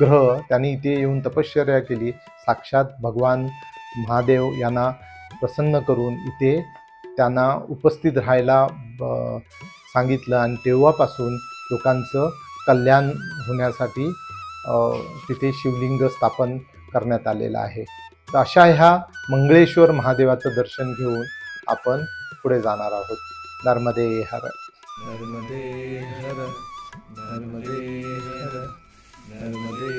ग्रह त्यांनी इथे येऊन तपश्चर्या केली. साक्षात भगवान महादेव यांना प्रसन्न करून इथे त्यांना उपस्थित राहायला सांगितलं आणि तेव्हापासून लोकांचं कल्याण होण्यासाठी तिथे शिवलिंग स्थापन करण्यात आलेलं आहे. तर अशा ह्या मंगळेश्वर महादेवाचं दर्शन घेऊन आपण पुढे जाणार आहोत. नर्मदे हर. नर्मदे हर नर्मदे हर नर्मदे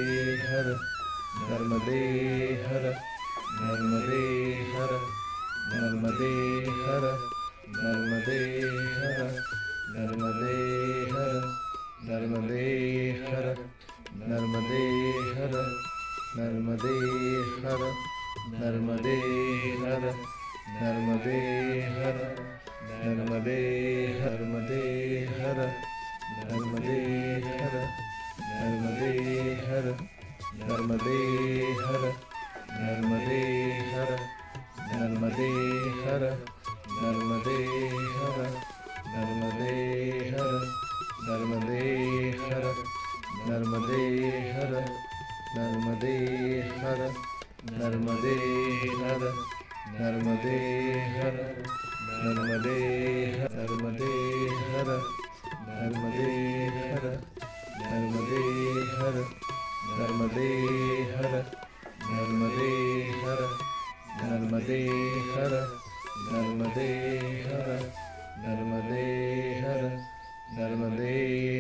हर नर्मदे हर नर्मदे हर नर्मदे हर नर्मदे हर नर्मदे हर नर्मदे हर नर्मदे हर नर्मदे हर नर्मदे हर नर्मदे हर नर्मदे नर्मदे हर नर्मदे हर नर्मदे हर नर्मदे हर नर्मदे हर नर्मदे हर नर्मदे हर नर्मदे हर नर्मदे हर नर्मदे हर नर्मदे हर नर्मदे हर नर्मदे हर नर्मदे नर्मदे हर नर्मदे हर नर्मदे हर नर्मदे हर नर्मदे हर नर्मदे हर नर्मदे हर नर्मदे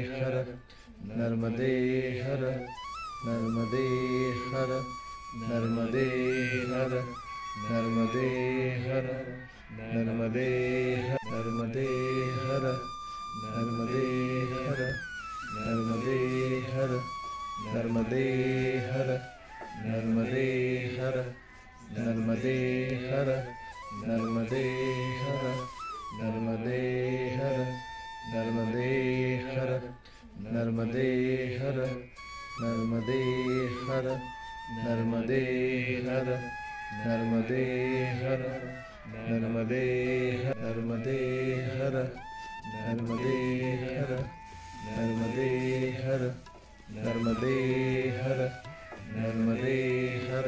हर नर्मदे हर नर्मदे हर नर्मदे हर नर्मदे हर नर्मदे हर नर्मदे नर्मदे हर नर्मदे हर नर्मदे हर नर्मदे हर नर्मदे हर नर्मदे हर नर्मदे हर नर्मदे हर नर्मदे हर नर्मदे हर नर्मदे हर नर्मदे हर नर्मदे हर नर्मदे नर्मदे हर नर्मदे हर नर्मदे हर नर्मदे हर नर्मदे हर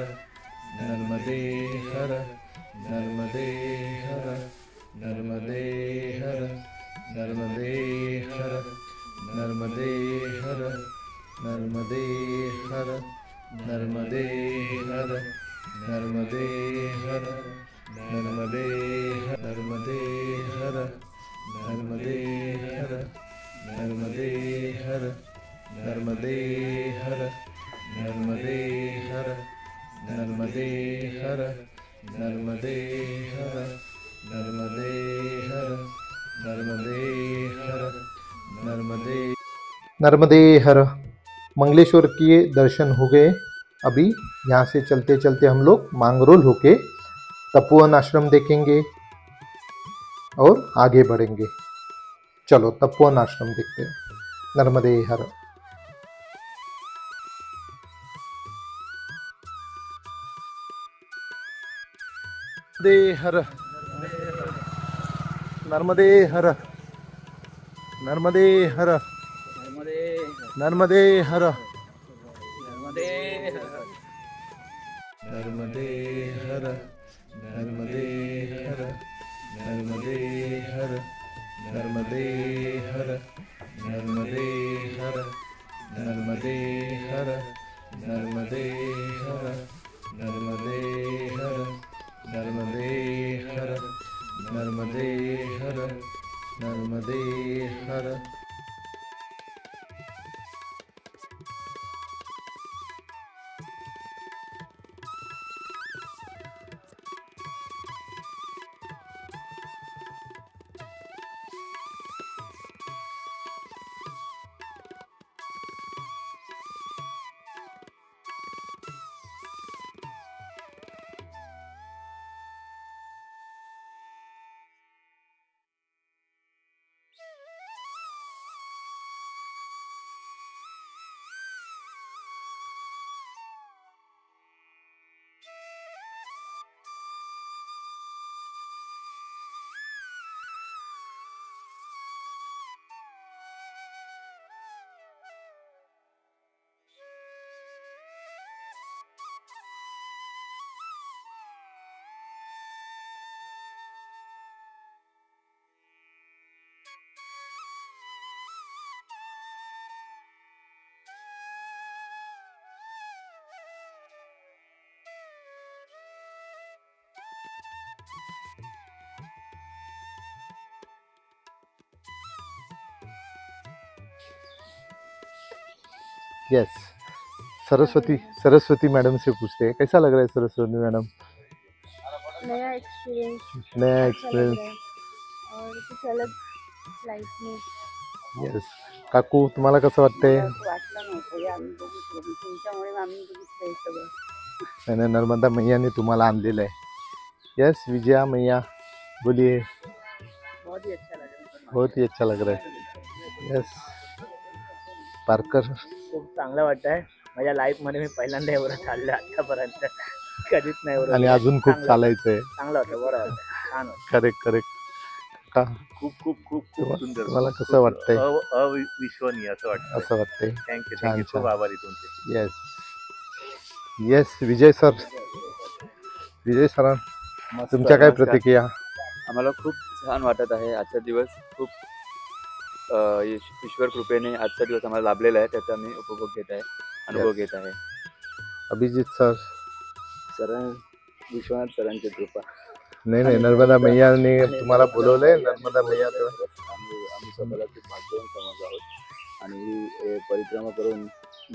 नर्मदे हर नर्मदे हर नर्मदे हर नर्मदे हर नर्मदे हर नर्मदे हर नर्मदे हर नर्मदे हर नर्मदे नर्मदे हर नर्मदे हर नर्मदे हर नर्मदे हर नर्मदे हर नर्मदे हर नर्मदे हर नर्मदे हर नर्मदे हर नर्मदे नर्मदे हर. मंगलेश्वर के दर्शन हो गए. अभी यहाँ से चलते चलते हम लोग मांगरोल होके तपोवन आश्रम देखेंगे और आगे बढ़ेंगे. चलो तपोवन आश्रम देखते हैं. नर्मदे हर. नर्मदे हर नर्मदे हर नर्मदे हर नर्मदे हर नर्मदे हर नर्मदे हर नर्मदे हर नर्मदे हर नर्मदे हर नर्मदे हर नर्मदे हर नर्मदे हर नर्मदे हर नर्मदे हर नर्मदे हर. यस, सरस्वती मैडम से पूछते हैं कैसा लग रहा है सरस्वती मैडम? नया एक्सपीरियंस नया अच्छा लग एक्सपिरियन्स. रहा है और कुछ अलग लाइफ में यस. काकू तुम्हाला कसं वाटतंय? वाटलं नव्हतं हे आम्ही बघितलं पण तुमच्यामुळे आम्ही बघितलं हे सगळं. मैंने नर्मदा मैया ने तुम्हाला आणलेलं आहे. यस विजया मैया बोलिए. बहुत ही अच्छा लगा. बहुत ही अच्छा लग रहा है. यस पारकर. खूप चांगलं वाटतंय. माझ्या लाईफ मध्ये मी पहिल्यांदा एवढं चाललं आतापर्यंत कधीच नाही एवढं. आणि अजून खूप चालायचंय. चांगलं होतं, बरं होतं, छान होतं. Correct correct. का खूप खूप खूप खूप सुंदर. तुम्हाला कसं वाटतंय? अविश्वनीय असं वाटतं. असं वाटतंय. थँक्यू छान, थँक्यू. खूप छान. आभारी तुमचे. यस यस विजय सर. विजय सर तुमच्या काय प्रतिक्रिया? आम्हाला खूप छान वाटत आहे. आजचा दिवस खूप ईश्वर कृपेने आजचा दिवस आम्हाला लाभलेला आहे, त्याचा मी उपभोग घेत आहे, अनुभव Yes. घेत आहे. अभिजित सर. विश्वनाथ सरांची कृपा. नाही नर्मदा मैयाने तुम्हाला बोलवलंय. नर्मदा मैया तर आम्ही स्वतःला खूप भाग्यवान समजत आहोत आणि ही परिक्रमा करून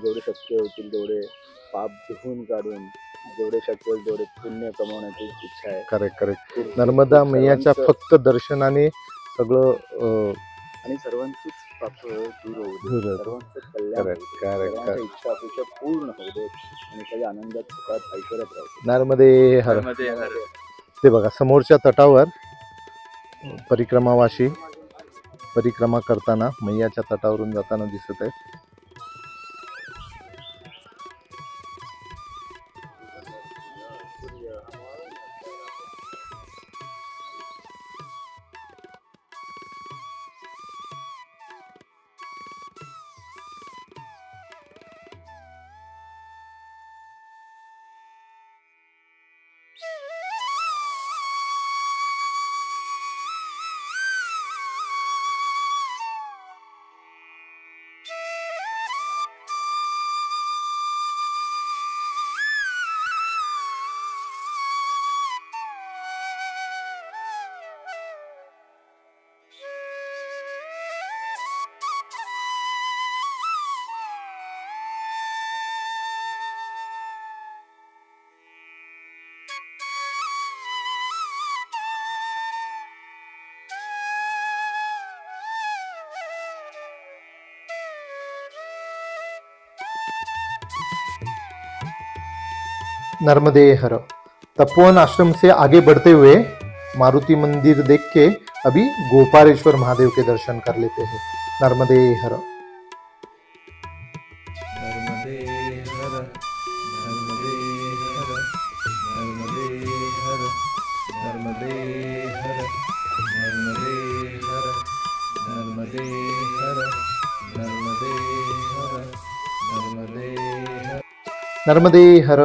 जेवढे शक्य होतील तेवढे पाप धुवून काढून जेवढे शक्य होईल तेवढे पुण्य कमवण्याची इच्छा आहे. करेक्ट. नर्मदा मैयाच्या फक्त दर्शनाने सगळं आणि सर्वांचीच पाप दूर होऊ दूर दे, होऊ दे. सर्वांचं कल्याण होऊ दे, Correct. सर्वांच्या इच्छा अपेक्षा पूर्ण होऊ दे आणि सगळे आनंदात सुखात ऐश्वर्यात राहू दे. नर्मदे हर. मध्ये हर. ते बघा समोरच्या तटावर परिक्रमावासी परिक्रमा करताना मैयाच्या तटावरून जाताना दिसत आहे. नर्मदे हर. तपोवन आश्रम से आगे बढ़ते हुए मारुति मंदिर देख के अभी गोपालेश्वर महादेव के दर्शन कर लेते हैं. नर्मदे हर. नर्मदे हर. नर्मदे हर. नर्मदे हर. नर्मदे हर. नर्मदे हर. नर्मदे हर. नर्मदे हर. नर्मदे हर. नर्मदे हर.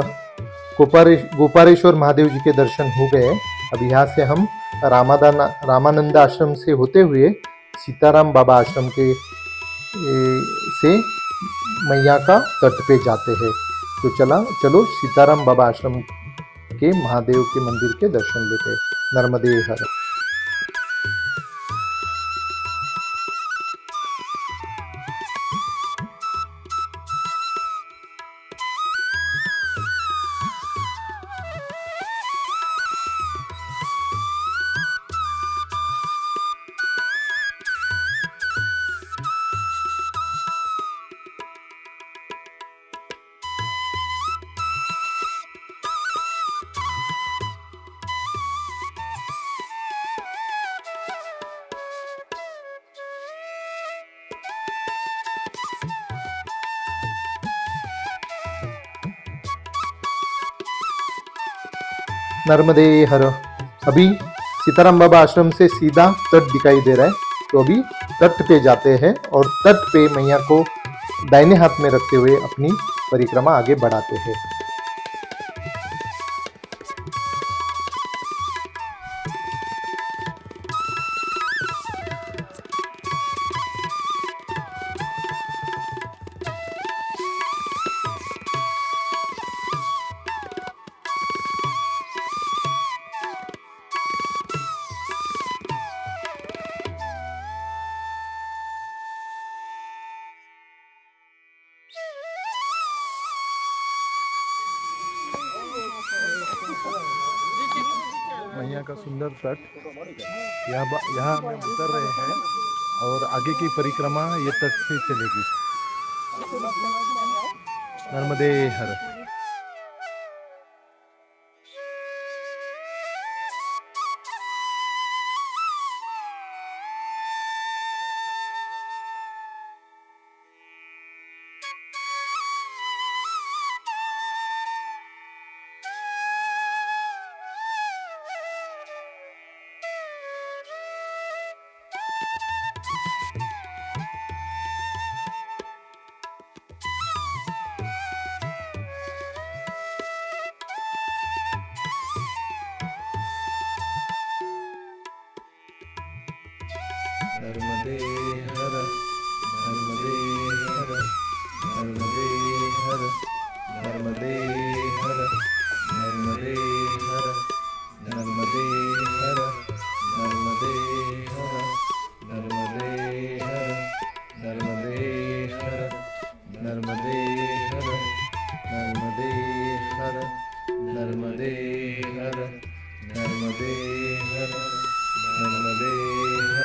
गोपालेश्वर महादेव जी के दर्शन हो गए. अब यहाँ से हम रामानंद आश्रम से होते हुए सीताराम बाबा आश्रम के से मैया का तट पे जाते हैं. तो चलो सीताराम बाबा आश्रम के महादेव के मंदिर के दर्शन लेते हैं. नर्मदे हर. नर्मदे हर. अभी सीताराम बाबा आश्रम से सीधा तट दिखाई दे रहा है. तो अभी तट पे जाते हैं और तट पे मैया को दाहिने हाथ में रखते हुए अपनी परिक्रमा आगे बढ़ाते हैं. मैया का सुंदर तट। यहाँ हम उतर रहे हैं और आगे की परिक्रमा ये तट से चलेगी। नर्मदे हर। नर्मदे हर नर्मदे हर नर्मदे हर नर्मदे हर नर्मदे हर नर्मदे हर नर्मदे हर नर्मदे हर नर्मदे हर नर्मदे हर नर्मदे हर नर्मदे हर नर्मदे हर नर्मदे हर।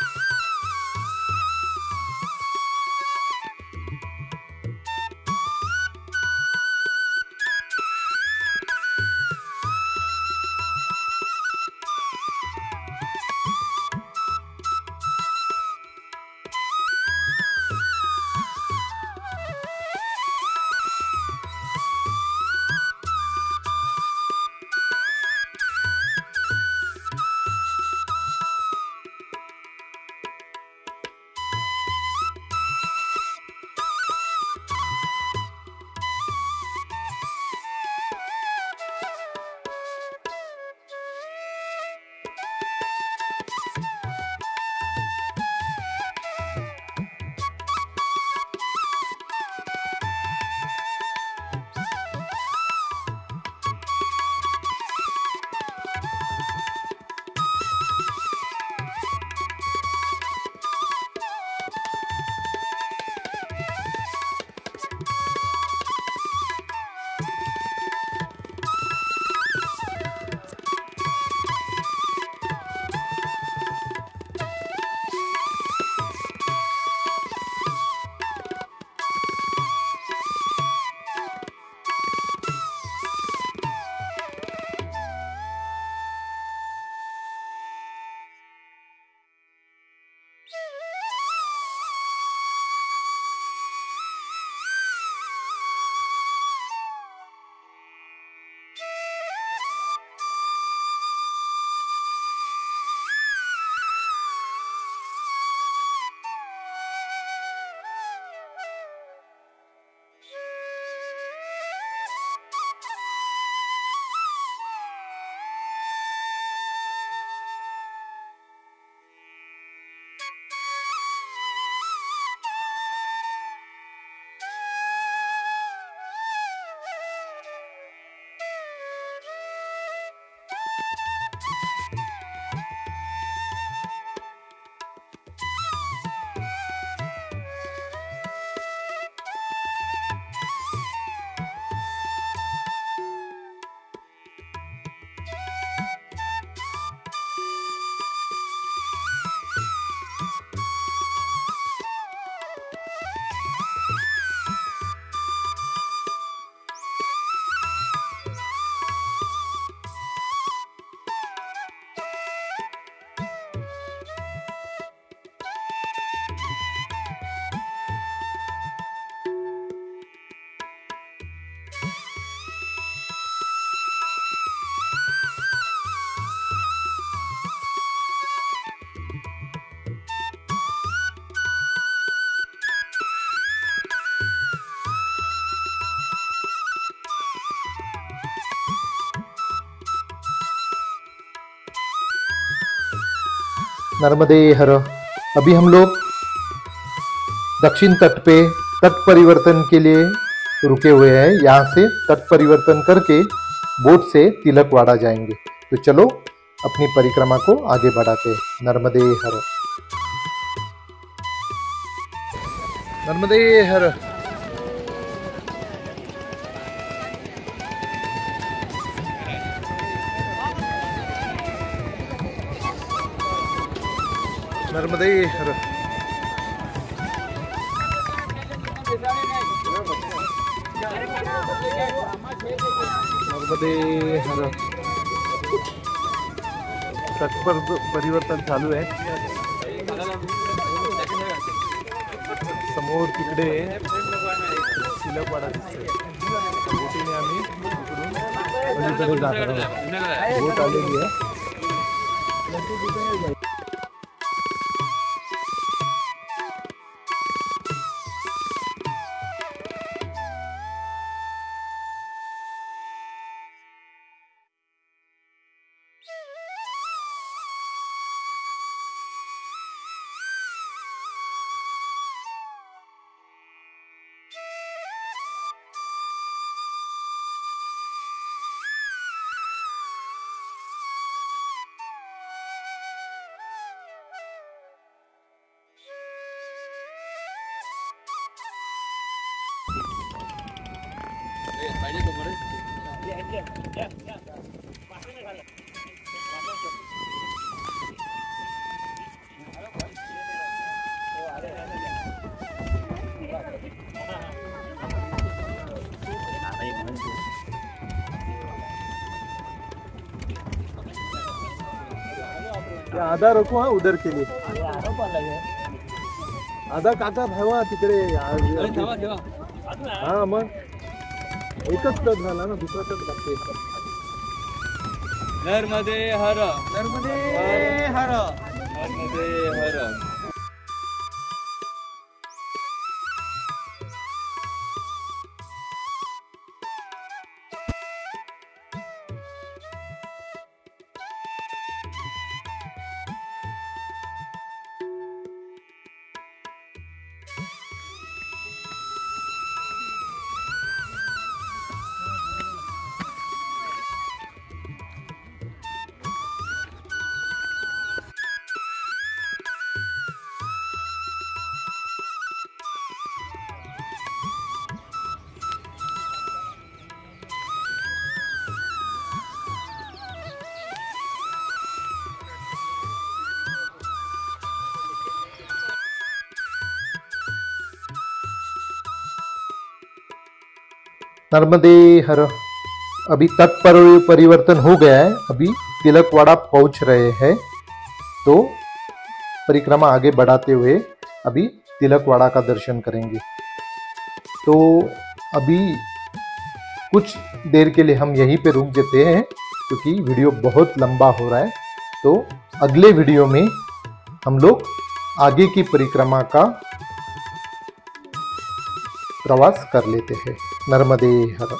नर्मदे हर। अभी हम लोग दक्षिण तट पे तट परिवर्तन के लिए रुके हुए हैं। यहाँ से तट परिवर्तन करके बोट से तिलकवाड़ा जाएंगे। तो चलो अपनी परिक्रमा को आगे बढ़ाते हैं। नर्मदे हर। नर्मदे हर। नर्मदे हर। नर्मदे हर। तट परिवर्तन चालू आहे। समोर तिकडे तिलकवाडा दिसतोय। बोटीने आम्ही इकडून जात आहोत। बोट आलेली आहे। आधा रखो, हाँ उधर के लिए आधा काका ठेवा तिकडे। हा मग एकच तट झाला ना, दुसरा तट लागते। नर्मदे हर नर्मदे हर नर्मदे हर। नर्मदे हर। अभी तट पर परिवर्तन हो गया है। अभी तिलकवाड़ा पहुंच रहे हैं, तो परिक्रमा आगे बढ़ाते हुए अभी तिलकवाड़ा का दर्शन करेंगे। तो अभी कुछ देर के लिए हम यहीं पे रुक देते हैं, क्योंकि वीडियो बहुत लंबा हो रहा है। तो अगले वीडियो में हम लोग आगे की परिक्रमा का प्रवास कर लेते हैं। नर्मदे हर।